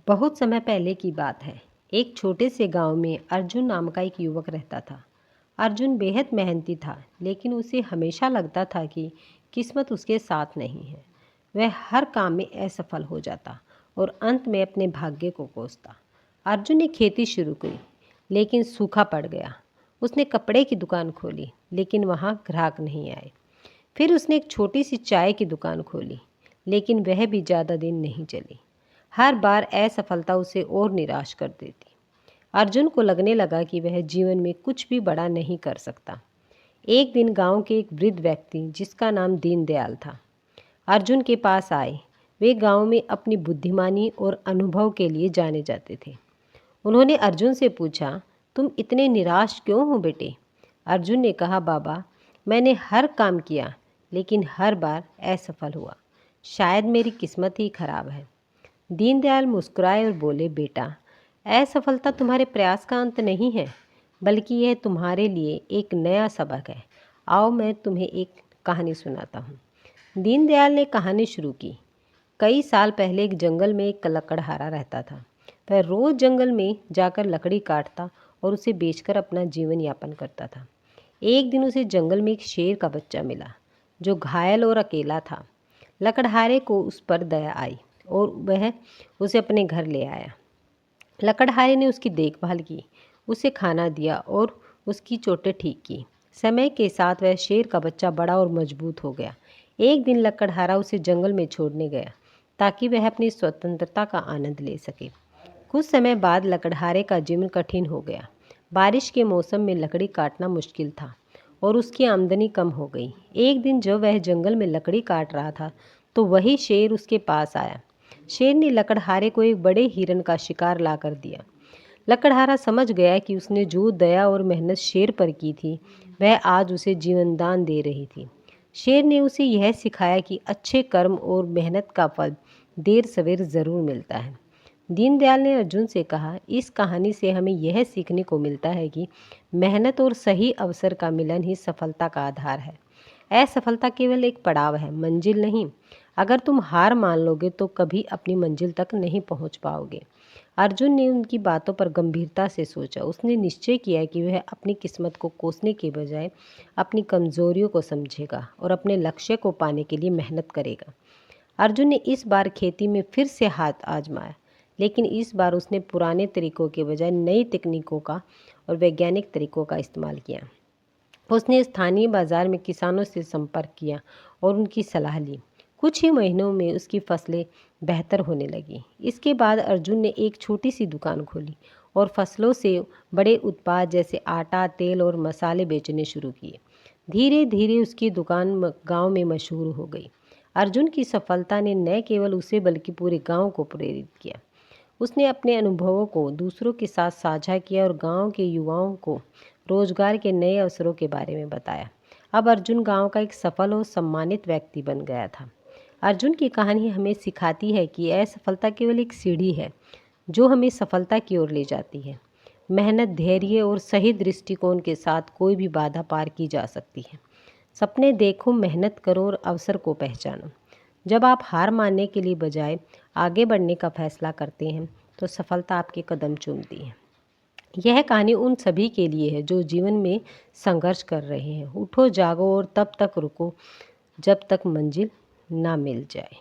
बहुत समय पहले की बात है। एक छोटे से गांव में अर्जुन नाम का एक युवक रहता था। अर्जुन बेहद मेहनती था, लेकिन उसे हमेशा लगता था कि किस्मत उसके साथ नहीं है। वह हर काम में असफल हो जाता और अंत में अपने भाग्य को कोसता। अर्जुन ने खेती शुरू की, लेकिन सूखा पड़ गया। उसने कपड़े की दुकान खोली, लेकिन वहाँ ग्राहक नहीं आए। फिर उसने एक छोटी सी चाय की दुकान खोली, लेकिन वह भी ज़्यादा दिन नहीं चली। हर बार असफलता उसे और निराश कर देती। अर्जुन को लगने लगा कि वह जीवन में कुछ भी बड़ा नहीं कर सकता। एक दिन गांव के एक वृद्ध व्यक्ति, जिसका नाम दीनदयाल था, अर्जुन के पास आए। वे गांव में अपनी बुद्धिमानी और अनुभव के लिए जाने जाते थे। उन्होंने अर्जुन से पूछा, तुम इतने निराश क्यों हो बेटे? अर्जुन ने कहा, बाबा, मैंने हर काम किया, लेकिन हर बार असफल हुआ। शायद मेरी किस्मत ही खराब है। दीनदयाल मुस्कुराए और बोले, बेटा, असफलता तुम्हारे प्रयास का अंत नहीं है, बल्कि यह तुम्हारे लिए एक नया सबक है। आओ मैं तुम्हें एक कहानी सुनाता हूँ। दीनदयाल ने कहानी शुरू की। कई साल पहले एक जंगल में एक लकड़हारा रहता था। वह रोज़ जंगल में जाकर लकड़ी काटता और उसे बेचकर अपना जीवन यापन करता था। एक दिन उसे जंगल में एक शेर का बच्चा मिला, जो घायल और अकेला था। लकड़हारे को उस पर दया आई और वह उसे अपने घर ले आया। लकड़हारे ने उसकी देखभाल की, उसे खाना दिया और उसकी चोटें ठीक की। समय के साथ वह शेर का बच्चा बड़ा और मजबूत हो गया। एक दिन लकड़हारा उसे जंगल में छोड़ने गया, ताकि वह अपनी स्वतंत्रता का आनंद ले सके। कुछ समय बाद लकड़हारे का जीवन कठिन हो गया। बारिश के मौसम में लकड़ी काटना मुश्किल था और उसकी आमदनी कम हो गई। एक दिन जब वह जंगल में लकड़ी काट रहा था, तो वही शेर उसके पास आया। शेर ने लकड़हारे को एक बड़े हिरन का शिकार ला कर दिया। लकड़हारा समझ गया कि उसने जो दया और मेहनत शेर पर की थी, वह आज उसे जीवन दान दे रही थी। शेर ने उसे यह सिखाया कि अच्छे कर्म और मेहनत का फल देर सवेर ज़रूर मिलता है। दीनदयाल ने अर्जुन से कहा, इस कहानी से हमें यह सीखने को मिलता है कि मेहनत और सही अवसर का मिलन ही सफलता का आधार है। असफलता केवल एक पड़ाव है, मंजिल नहीं। अगर तुम हार मान लोगे तो कभी अपनी मंजिल तक नहीं पहुंच पाओगे। अर्जुन ने उनकी बातों पर गंभीरता से सोचा। उसने निश्चय किया कि वह अपनी किस्मत को कोसने के बजाय अपनी कमजोरियों को समझेगा और अपने लक्ष्य को पाने के लिए मेहनत करेगा। अर्जुन ने इस बार खेती में फिर से हाथ आजमाया, लेकिन इस बार उसने पुराने तरीकों के बजाय नई तकनीकों का और वैज्ञानिक तरीकों का इस्तेमाल किया। उसने स्थानीय बाजार में किसानों से संपर्क किया और उनकी सलाह ली। कुछ ही महीनों में उसकी फसलें बेहतर होने लगी। इसके बाद अर्जुन ने एक छोटी सी दुकान खोली और फसलों से बड़े उत्पाद जैसे आटा, तेल और मसाले बेचने शुरू किए। धीरे धीरे उसकी दुकान गांव में मशहूर हो गई। अर्जुन की सफलता ने न केवल उसे बल्कि पूरे गांव को प्रेरित किया। उसने अपने अनुभवों को दूसरों के साथ साझा किया और गांव के युवाओं को रोजगार के नए अवसरों के बारे में बताया। अब अर्जुन गांव का एक सफल और सम्मानित व्यक्ति बन गया था। अर्जुन की कहानी हमें सिखाती है कि असफलता केवल एक सीढ़ी है जो हमें सफलता की ओर ले जाती है। मेहनत, धैर्य और सही दृष्टिकोण के साथ कोई भी बाधा पार की जा सकती है। सपने देखो, मेहनत करो और अवसर को पहचानो। जब आप हार मानने के लिए बजाय आगे बढ़ने का फैसला करते हैं, तो सफलता आपके कदम चूमती है। यह कहानी उन सभी के लिए है जो जीवन में संघर्ष कर रहे हैं। उठो, जागो और तब तक रुको जब तक मंजिल ना मिल जाए।